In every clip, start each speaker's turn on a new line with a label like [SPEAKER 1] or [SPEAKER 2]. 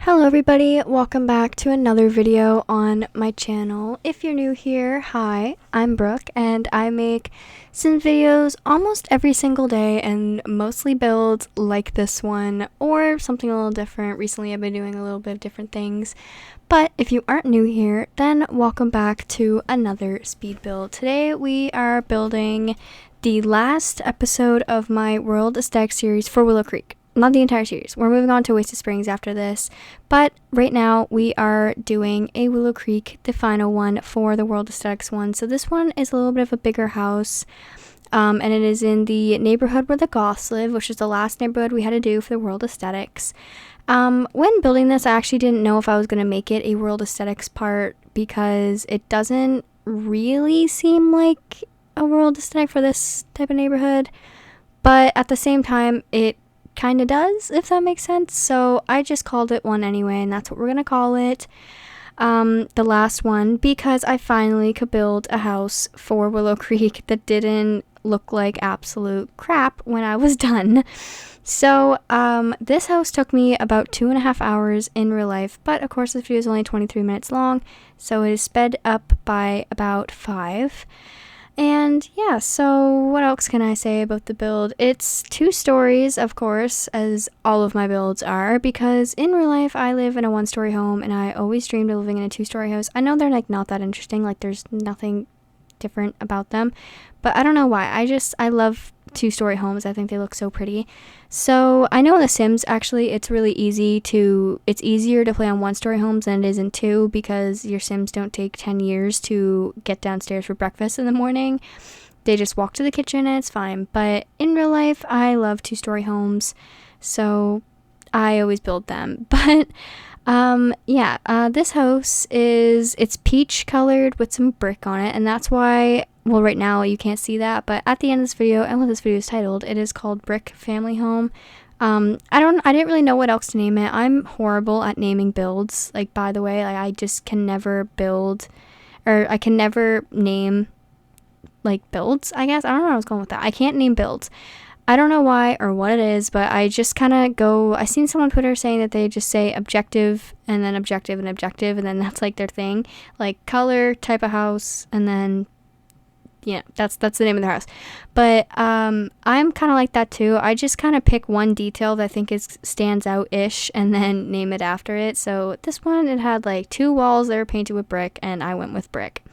[SPEAKER 1] Hello everybody, welcome back to another video on my channel. If you're new here, hi, I'm Brooke and I make Sims videos almost every single day and mostly builds like this one or something a little different. Recently I've been doing a little bit of different things, but if you aren't new here, then welcome back to another speed build. Today we are building the last episode of my World Aesthetic series for Willow Creek. Not the entire series. We're moving on to Wasted Springs after this, but right now we are doing a Willow Creek, the final one for the World Aesthetics one. So this one is a little bit of a bigger house, and it is in the neighborhood where the Goths live, which is the last neighborhood we had to do for the World Aesthetics. When building this, I actually didn't know if I was going to make it a World Aesthetics part because it doesn't really seem like a World Aesthetic for this type of neighborhood, but at the same time, it kind of does, if that makes sense. So I just called it one anyway, and that's what we're gonna call it, the last one, because I finally could build a house for Willow Creek that didn't look like absolute crap when I was done. So this house took me about 2.5 hours in real life, but of course this video is only 23 minutes long, so it is sped up by about 5. And yeah, so what else can I say about the build? It's 2 stories, of course, as all of my builds are, because in real life I live in a 1-story home and I always dreamed of living in a 2-story house. I know they're like not that interesting, like there's nothing different about them, but I don't know why. I love 2-story homes. I think they look so pretty. So I know in The Sims, actually, it's easier to play on 1-story homes than it is in 2 because your Sims don't take 10 years to get downstairs for breakfast in the morning. They just walk to the kitchen and it's fine. But in real life, I love 2-story homes, so I always build them. But this house it's peach colored with some brick on it, and that's why, well, right now you can't see that, but at the end of this video, and what this video is titled, it is called Brick Family Home. I didn't really know what else to name it. I'm horrible at naming builds, like, by the way. Like, I just can never build, or I can never name, like, builds, I guess. I don't know where I was going with that. I can't name builds. I don't know why or what it is, but I just kind of go, I seen someone on Twitter saying that they just say objective and then objective and objective, and then that's like their thing, like color, type of house, and then yeah, that's the name of their house. But I'm kind of like that too. I just kind of pick one detail that I think stands out ish and then name it after it. So this one, it had like 2 walls that were painted with brick, and I went with brick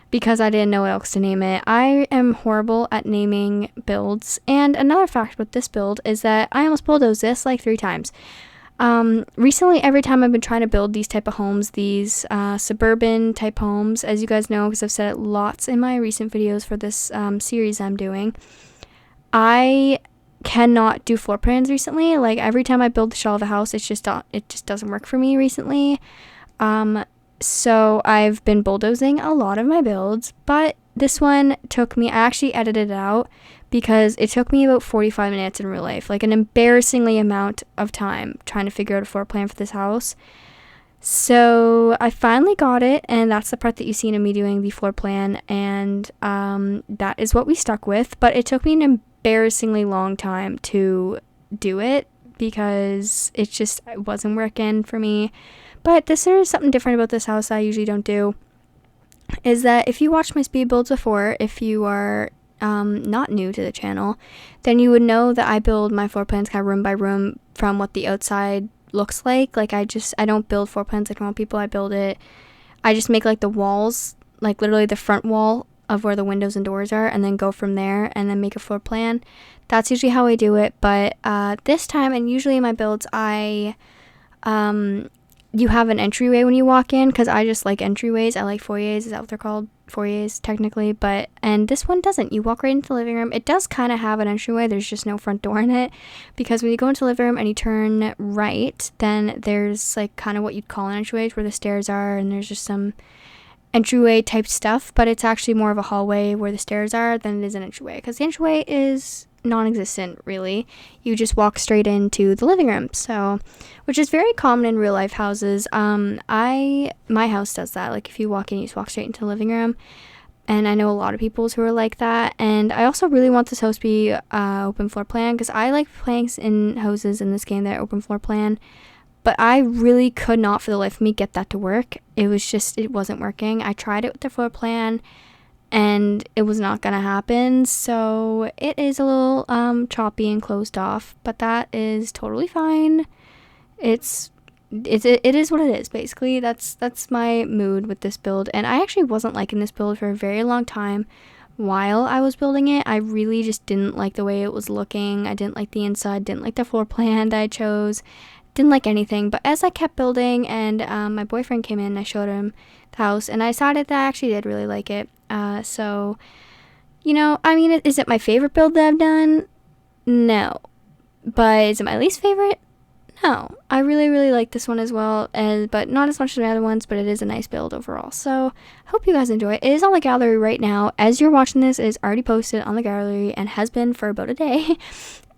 [SPEAKER 1] because I didn't know what else to name it. I am horrible at naming builds. And another fact with this build is that I almost bulldozed this like 3 times. Recently, every time I've been trying to build these type of homes, these suburban type homes, as you guys know, because I've said it lots in my recent videos for this series I'm doing, I cannot do floor plans recently. Like, every time I build the shell of a house, it just doesn't work for me recently. So I've been bulldozing a lot of my builds, but this one took me, I actually edited it out because it took me about 45 minutes in real life, like an embarrassingly amount of time trying to figure out a floor plan for this house. So I finally got it, and that's the part that you've seen of me doing the floor plan, and that is what we stuck with, but it took me an embarrassingly long time to do it because it wasn't working for me. But there is something different about this house I usually don't do, is that if you watched my speed builds before, if you are not new to the channel, then you would know that I build my floor plans kind of room by room from what the outside looks like. Like, I don't build floor plans like normal people. I just make like the walls, like literally the front wall of where the windows and doors are, and then go from there and then make a floor plan. That's usually how I do it. But this time, and usually in my builds, you have an entryway when you walk in, because I just like entryways. I like foyers. Is that what they're called? Foyers, technically. And this one doesn't. You walk right into the living room. It does kind of have an entryway. There's just no front door in it, because when you go into the living room and you turn right, then there's like kind of what you'd call an entryway, where the stairs are, and there's just some entryway type stuff, but it's actually more of a hallway where the stairs are than it is an entryway, because the entryway is non-existent, really. You just walk straight into the living room, so, which is very common in real life houses. My house does that. Like, if you walk in, you just walk straight into the living room, and I know a lot of people who are like that. And I also really want this house to be open floor plan, because I like playing in houses in this game that are open floor plan, but I really could not for the life of me get that to work. It wasn't working. I tried it with the floor plan and it was not gonna happen, so it is a little choppy and closed off, but that is totally fine. It is what it is, basically. That's my mood with this build, and I actually wasn't liking this build for a very long time. While I was building it, I really just didn't like the way it was looking. I didn't like the inside, didn't like the floor plan that I chose, didn't like anything. But as I kept building and my boyfriend came in, I showed him the house, and I decided that I actually did really like it. So, I mean, is it my favorite build that I've done? No. But is it my least favorite? No. I really, really like this one as well, but not as much as the other ones, but it is a nice build overall. So, I hope you guys enjoy it. It is on the gallery right now. As you're watching this, it is already posted on the gallery and has been for about a day.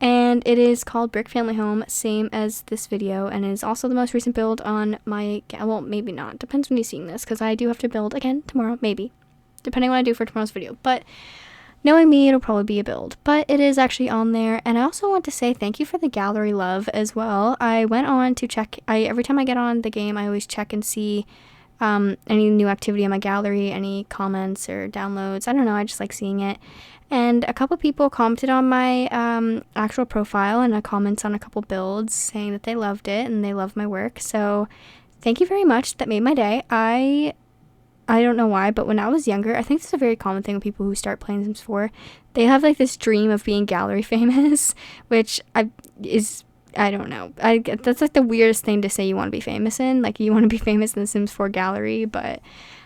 [SPEAKER 1] And it is called Brick Family Home, same as this video, and it is also the most recent build on my, well, maybe not. Depends when you're seeing this, because I do have to build again tomorrow, maybe. Depending on what I do for tomorrow's video. But knowing me, it'll probably be a build, but it is actually on there. And I also want to say thank you for the gallery love as well. I went on to check, every time I get on the game, I always check and see any new activity in my gallery, any comments or downloads. I don't know, I just like seeing it. And a couple people commented on my actual profile and comments on a couple builds saying that they loved it and they love my work. So thank you very much. That made my day. I don't know why, but when I was younger, I think this is a very common thing with people who start playing Sims 4. They have like this dream of being gallery famous, which I don't know. That's like the weirdest thing to say you want to be famous in. Like you want to be famous in the Sims 4 gallery, but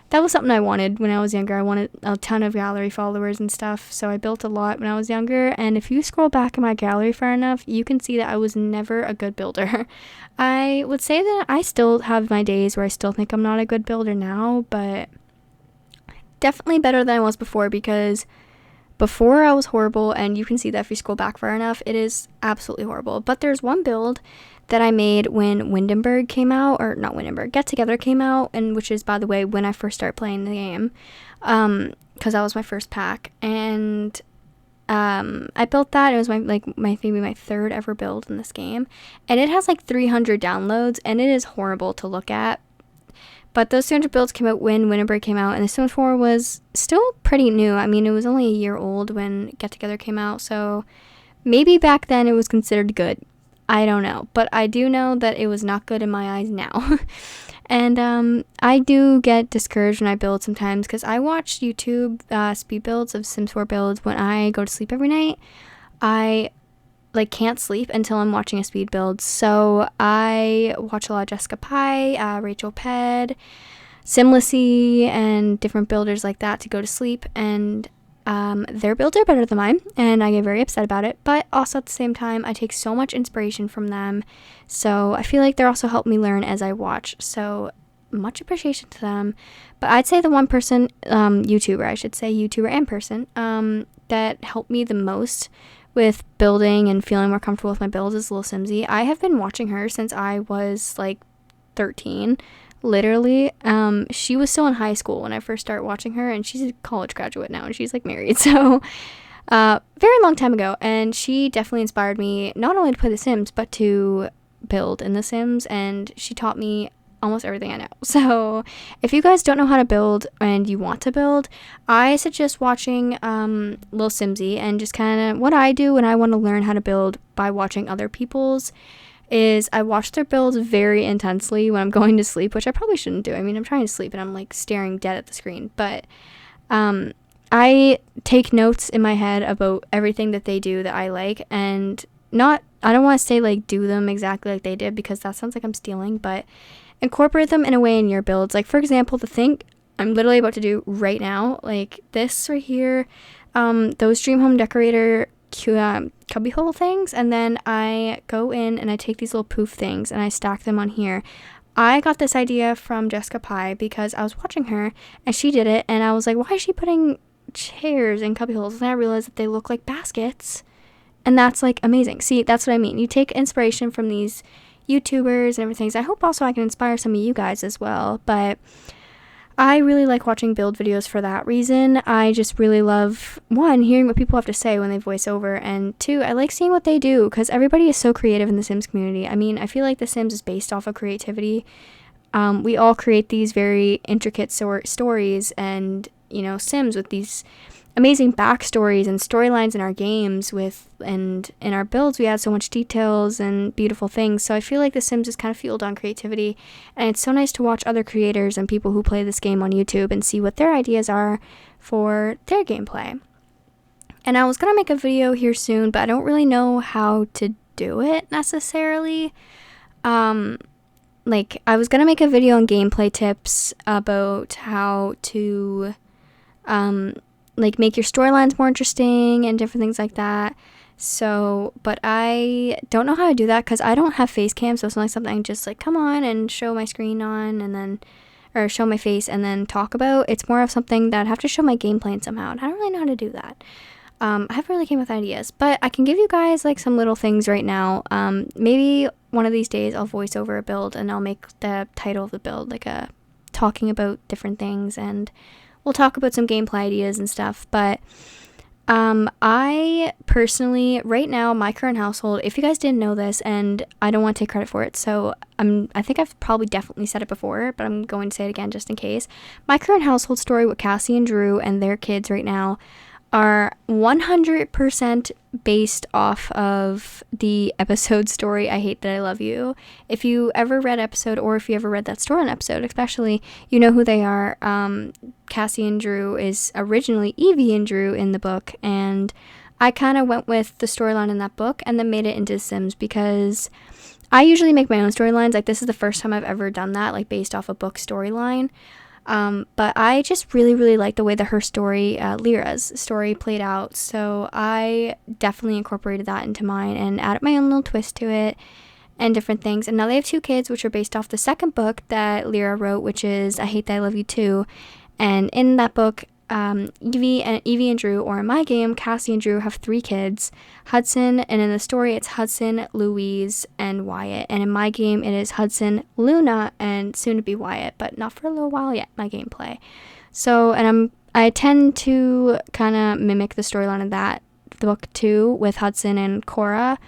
[SPEAKER 1] that was something I wanted when I was younger. I wanted a ton of gallery followers and stuff, so I built a lot when I was younger. And if you scroll back in my gallery far enough, you can see that I was never a good builder. I would say that I still have my days where I still think I'm not a good builder now, but definitely better than I was before, because before I was horrible, and you can see that if you scroll back far enough, it is absolutely horrible. But there's one build that I made when Windenburg came out, or not Windenburg, Get Together came out, and which is, by the way, when I first started playing the game, because that was my first pack, and I built that. It was maybe my third ever build in this game, and it has like 300 downloads, and it is horrible to look at. But those 200 builds came out when Windenburg came out, and the Sims 4 was still pretty new. I mean, it was only a year old when Get Together came out, so maybe back then it was considered good. I don't know, but I do know that it was not good in my eyes now. And I do get discouraged when I build sometimes, because I watch YouTube speed builds of Sims 4 builds when I go to sleep every night. I can't sleep until I'm watching a speed build, so I watch a lot of Jessica Pye, Rachel Ped, Simlicy, and different builders like that to go to sleep, and their builds are better than mine, and I get very upset about it, but also at the same time, I take so much inspiration from them, so I feel like they're also helping me learn as I watch, so much appreciation to them. But I'd say the one person, YouTuber and person, that helped me the most with building and feeling more comfortable with my builds is Lil Simsy. I have been watching her since I was like 13. Literally, she was still in high school when I first started watching her, and she's a college graduate now, and she's like married, so very long time ago. And she definitely inspired me not only to play The Sims, but to build in The Sims, and she taught me almost everything I know. So if you guys don't know how to build and you want to build, I suggest watching Lil Simsy, and just kind of what I do when I want to learn how to build by watching other people's is I watch their builds very intensely when I'm going to sleep, which I probably shouldn't do. I mean, I'm trying to sleep and I'm like staring dead at the screen, but I take notes in my head about everything that they do that I like, and I don't want to say like do them exactly like they did, because that sounds like I'm stealing, but incorporate them in a way in your builds. Like, for example, the thing I'm literally about to do right now, like this right here, those Dream Home Decorator cubbyhole things, and then I go in and I take these little poof things and I stack them on here. I got this idea from Jessica Pye because I was watching her and she did it, and I was like, why is she putting chairs in cubbyholes? And I realized that they look like baskets, and that's like amazing. See, that's what I mean. You take inspiration from these YouTubers and everything. So I hope also I can inspire some of you guys as well. But I really like watching build videos for that reason. I just really love, one, hearing what people have to say when they voice over, and two, I like seeing what they do, because everybody is so creative in the Sims community. I mean, I feel like the Sims is based off of creativity. We all create these very intricate stories and, Sims with these amazing backstories and storylines in our games and in our builds we add so much details and beautiful things. So I feel like The Sims is kind of fueled on creativity, and it's so nice to watch other creators and people who play this game on YouTube and see what their ideas are for their gameplay. And I was gonna make a video here soon, but I don't really know how to do it necessarily. I was gonna make a video on gameplay tips about how to make your storylines more interesting and different things like that. So, but I don't know how to do that because I don't have face cam, so it's not like something I can just come on and show my screen on and then, or show my face and then talk about. It's more of something that I'd have to show my gameplay in somehow, and I don't really know how to do that. I haven't really came with ideas, but I can give you guys some little things right now. Maybe one of these days I'll voice over a build and I'll make the title of the build talking about different things, and we'll talk about some gameplay ideas and stuff. But I personally, right now, my current household, if you guys didn't know this, and I don't want to take credit for it, so I think I've probably definitely said it before, but I'm going to say it again just in case. My current household story with Cassie and Drew and their kids right now are 100% based off of the episode story I Hate That I Love You. If you ever read episode, or if you ever read that storyline episode especially, you know who they are. Cassie and Drew is originally Evie and Drew in the book, and I kind of went with the storyline in that book and then made it into Sims because I usually make my own storylines. This is the first time I've ever done that, based off a book storyline. But I just really, really like the way that her story, Lyra's story, played out. So I definitely incorporated that into mine and added my own little twist to it and different things. And now they have 2 kids, which are based off the second book that Lyra wrote, which is I Hate That I Love You Too. And in that book, Evie and Drew, or in my game, Cassie and Drew, have 3 kids. Hudson, and in the story it's Hudson, Louise, and Wyatt. And in my game it is Hudson, Luna, and soon to be Wyatt, but not for a little while yet, my gameplay. So, and I tend to kind of mimic the storyline of the book too, with Hudson and Cora.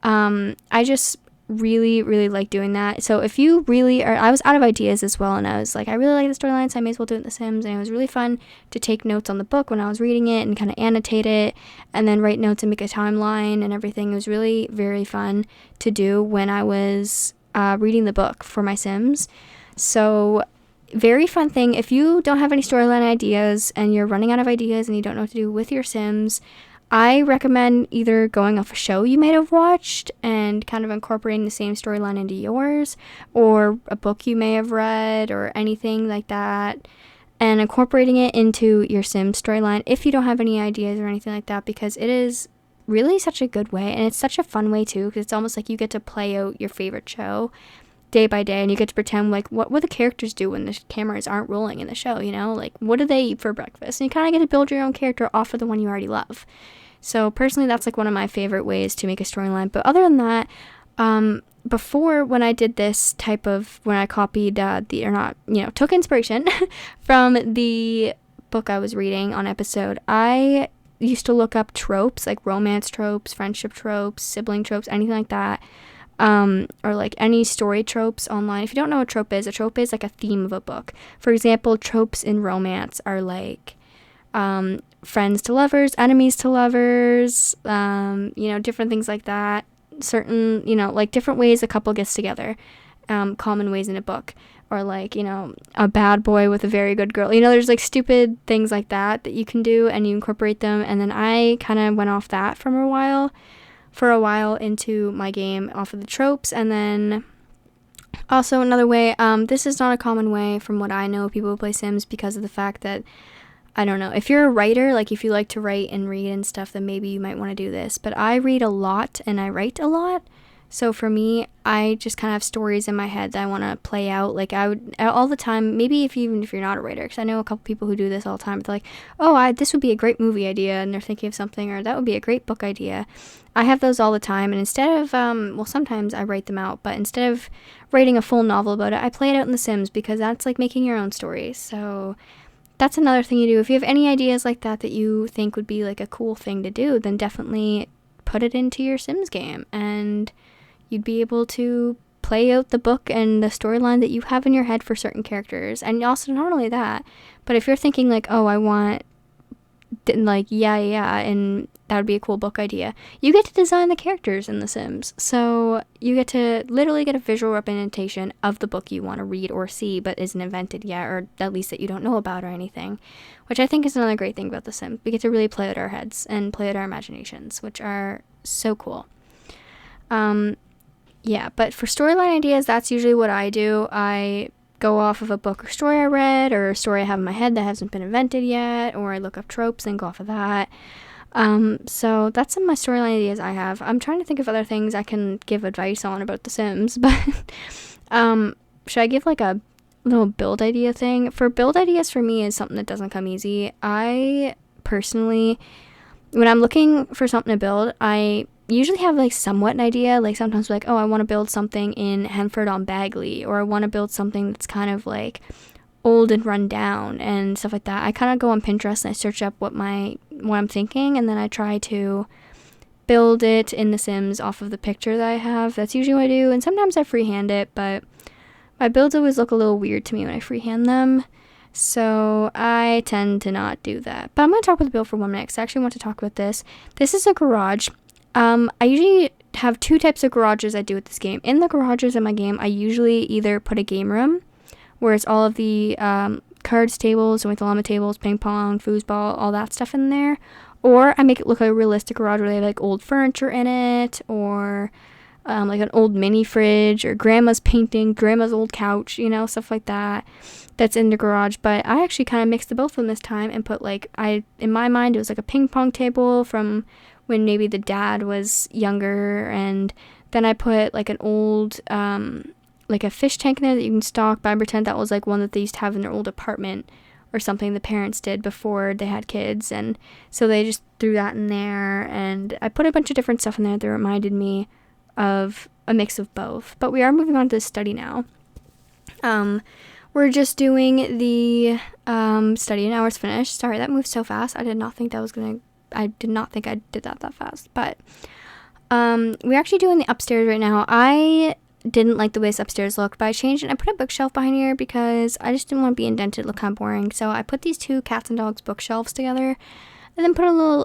[SPEAKER 1] I just really, really like doing that. So if you really are, I was out of ideas as well, and I was I really like the storyline, so I may as well do it in The Sims. And it was really fun to take notes on the book when I was reading it and kind of annotate it and then write notes and make a timeline and everything. It was really very fun to do when I was reading the book for my Sims. So very fun thing. If you don't have any storyline ideas and you're running out of ideas and you don't know what to do with your Sims, I recommend either going off a show you might have watched and kind of incorporating the same storyline into yours, or a book you may have read, or anything like that, and incorporating it into your Sims storyline if you don't have any ideas or anything like that, because it is really such a good way, and it's such a fun way too, because it's almost like you get to play out your favorite show day by day, and you get to pretend what would the characters do when the cameras aren't rolling in the show, what do they eat for breakfast, and you kind of get to build your own character off of the one you already love. So personally, that's one of my favorite ways to make a storyline. But other than that, before, when I did this type of, when I copied took inspiration from the book I was reading on episode, I used to look up tropes, like romance tropes, friendship tropes, sibling tropes, anything like that. Or any story tropes online. If you don't know what a trope is a theme of a book. For example, tropes in romance are friends to lovers, enemies to lovers, different things like that. Certain, different ways a couple gets together, common ways in a book. Or a bad boy with a very good girl. There's stupid things like that you can do, and you incorporate them. And then I kind of went off that for a while into my game, off of the tropes. And then also another way, this is not a common way from what I know people who play Sims, because of the fact that, I don't know, if you're a writer, if you like to write and read and stuff, then maybe you might want to do this. But I read a lot and I write a lot. So for me, I just kind of have stories in my head that I want to play out. Like I would all the time, maybe even if you're not a writer, because I know a couple people who do this all the time. They're like, oh, this would be a great movie idea, and they're thinking of something, or that would be a great book idea. I have those all the time, and instead of, well, sometimes I write them out, but instead of writing a full novel about it, I play it out in The Sims, because that's like making your own stories. So that's another thing you do. If you have any ideas like that that you think would be like a cool thing to do, then definitely put it into your Sims game, and you'd be able to play out the book and the storyline that you have in your head for certain characters. And also, not only that, but if you're thinking like, oh, I want, like, yeah, and that would be a cool book idea, you get to design the characters in The Sims. So you get to literally get a visual representation of the book you want to read or see but isn't invented yet, or at least that you don't know about or anything, which I think is another great thing about The Sims. We get to really play with our heads and play with our imaginations, which are so cool. Yeah, but for storyline ideas, that's usually what I do. I go off of a book or story I read, or a story I have in my head that hasn't been invented yet, or I look up tropes and go off of that. So that's some of my storyline ideas I have. I'm trying to think of other things I can give advice on about The Sims, but should I give like a little build idea thing? For build ideas, for me, is something that doesn't come easy. I personally, when I'm looking for something to build, I usually have like somewhat an idea. Like sometimes like, oh, I want to build something in Henford on Bagley, or I want to build something that's kind of like old and run down and stuff like that. I kind of go on Pinterest and I search up what I'm thinking, and then I try to build it in The Sims off of the picture that I have. That's usually what I do, and sometimes I freehand it, but my builds always look a little weird to me when I freehand them, so I tend to not do that. But I'm going to talk about the build for 1 minute, because I actually want to talk about this. This is a garage. I usually have 2 types of garages I do with this game. In the garages in my game, I usually either put a game room, where it's all of the cards tables, and with llama tables, ping pong, foosball, all that stuff in there. Or I make it look like a realistic garage where they have like old furniture in it, or like an old mini fridge, or grandma's painting, grandma's old couch, stuff like that. That's in the garage. But I actually kind of mixed the both of them this time and put in my mind, it was like a ping pong table from when maybe the dad was younger, and then I put like an old like a fish tank in there that you can stock, but I pretend that was like one that they used to have in their old apartment or something the parents did before they had kids, and so they just threw that in there, and I put a bunch of different stuff in there that reminded me of a mix of both. But we are moving on to the study now. We're just doing the study, now it's finished. Sorry, that moved so fast. I did not think I did that fast. But we're actually doing the upstairs right now. I didn't like the way this upstairs looked, but I changed it. I put a bookshelf behind here because I just didn't want to be indented, look kind of boring. So I put these 2 cats and dogs bookshelves together, and then put a little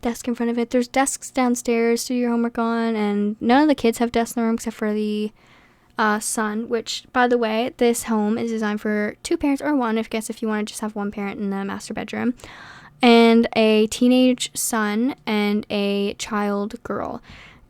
[SPEAKER 1] desk in front of it. There's desks downstairs to do your homework on, and none of the kids have desks in the room except for the son, which, by the way, this home is designed for 2 parents, or one, if you want to just have 1 parent in the master bedroom, and a teenage son and a child girl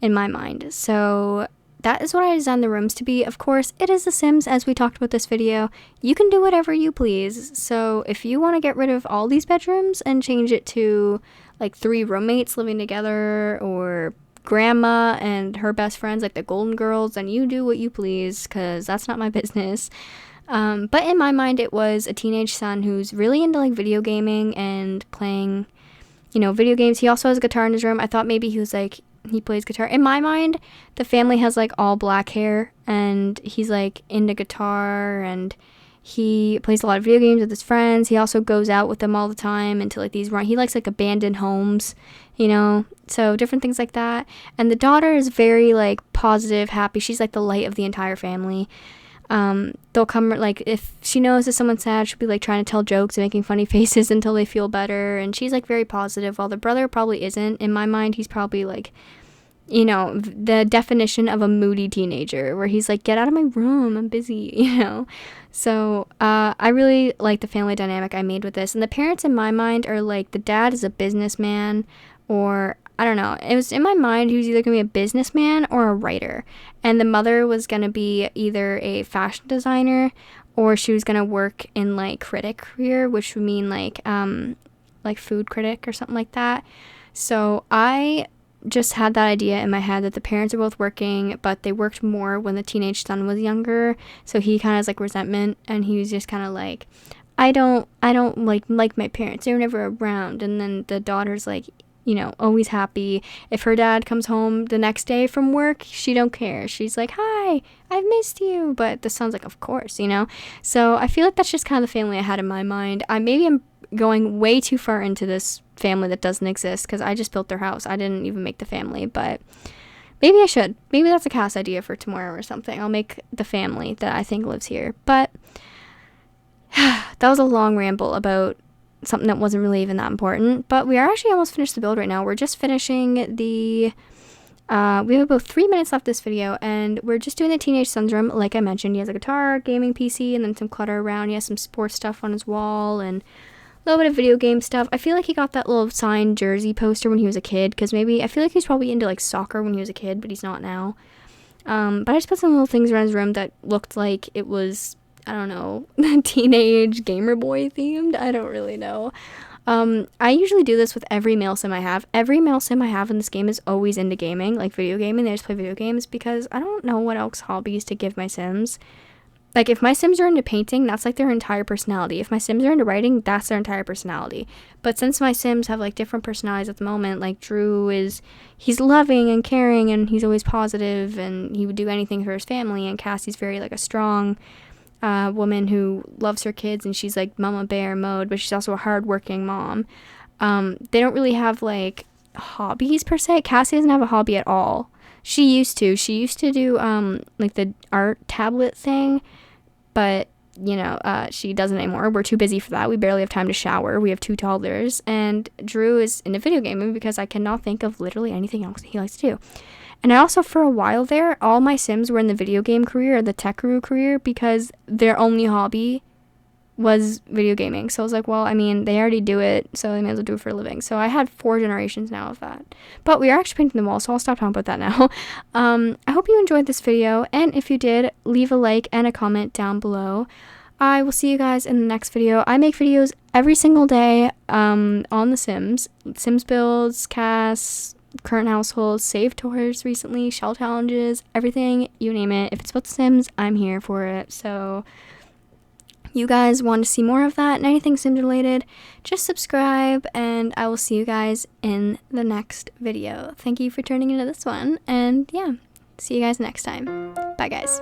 [SPEAKER 1] in my mind. So that is what I designed the rooms to be. Of course, it is The Sims, as we talked about this video. You can do whatever you please. So if you want to get rid of all these bedrooms and change it to like 3 roommates living together, or grandma and her best friends, like the Golden Girls, then you do what you please, because that's not my business. But in my mind, it was a teenage son who's really into like video gaming and playing, video games. He also has a guitar in his room. I thought maybe he plays guitar. In my mind, the family has like all black hair, and he's like into guitar, and he plays a lot of video games with his friends. He also goes out with them all the time into like he likes like abandoned homes, so different things like that. And the daughter is very like positive, happy. She's like the light of the entire family. They'll come, like, if she knows that someone's sad, she'll be like trying to tell jokes and making funny faces until they feel better, and she's like very positive, while the brother probably isn't. In my mind, he's probably like, the definition of a moody teenager, where he's like, get out of my room, I'm busy, So I really like the family dynamic I made with this. And the parents in my mind are like, the dad is a businessman, or I don't know, it was in my mind he was either gonna be a businessman or a writer, and the mother was gonna be either a fashion designer, or she was gonna work in like critic career, which would mean like food critic or something like that. So I just had that idea in my head that the parents are both working, but they worked more when the teenage son was younger. So he kind of has like resentment, and he was just kind of like, I don't like my parents. They're never around. And then the daughter's like, always happy. If her dad comes home the next day from work, she don't care. She's like, hi, I've missed you. But the son's like, of course, So I feel like that's just kind of the family I had in my mind. Maybe I'm going way too far into this family that doesn't exist, because I just built their house. I didn't even make the family, but maybe I should. Maybe that's a cast idea for tomorrow or something. I'll make the family that I think lives here. But that was a long ramble about something that wasn't really even that important. But we are actually almost finished the build right now. We're just finishing the we have about 3 minutes left this video, and we're just doing the teenage son's room. Like I mentioned, he has a guitar, gaming PC, and then some clutter around. He has some sports stuff on his wall and a little bit of video game stuff. I feel like he got that little signed jersey poster when he was a kid, because I feel like he's probably into like soccer when he was a kid, but he's not now. But I just put some little things around his room that looked like it was, I don't know, teenage gamer boy themed. I don't really know. I usually do this with every male sim I have. Every male sim I have in this game is always into gaming, like video gaming. They just play video games, because I don't know what else hobbies to give my sims. Like, if my sims are into painting, that's like their entire personality. If my sims are into writing, that's their entire personality. But since my sims have like different personalities at the moment, like Drew he's loving and caring, and he's always positive, and he would do anything for his family. And Cassie's very like a strong woman who loves her kids, and she's like mama bear mode, but she's also a hardworking mom. They don't really have like hobbies per se. Cassie doesn't have a hobby at all. She used to do like the art tablet thing, but she doesn't anymore. We're too busy for that. We barely have time to shower. We have 2 toddlers, and Drew is into video gaming because I cannot think of literally anything else he likes to do. And I also, for a while there, all my sims were in the video game career or the tech guru career, because their only hobby was video gaming. So I was like, well, I mean, they already do it, so they may as well do it for a living. So I had 4 generations now of that. But we are actually painting the wall, so I'll stop talking about that now. I hope you enjoyed this video, and if you did, leave a like and a comment down below. I will see you guys in the next video. I make videos every single day on The Sims. Sims builds, casts, current households, save tours recently, shell challenges, everything, you name it. If it's about The Sims, I'm here for it. So you guys want to see more of that and anything Sims related, just subscribe, and I will see you guys in the next video. Thank you for tuning into this one, and yeah, see you guys next time. Bye guys.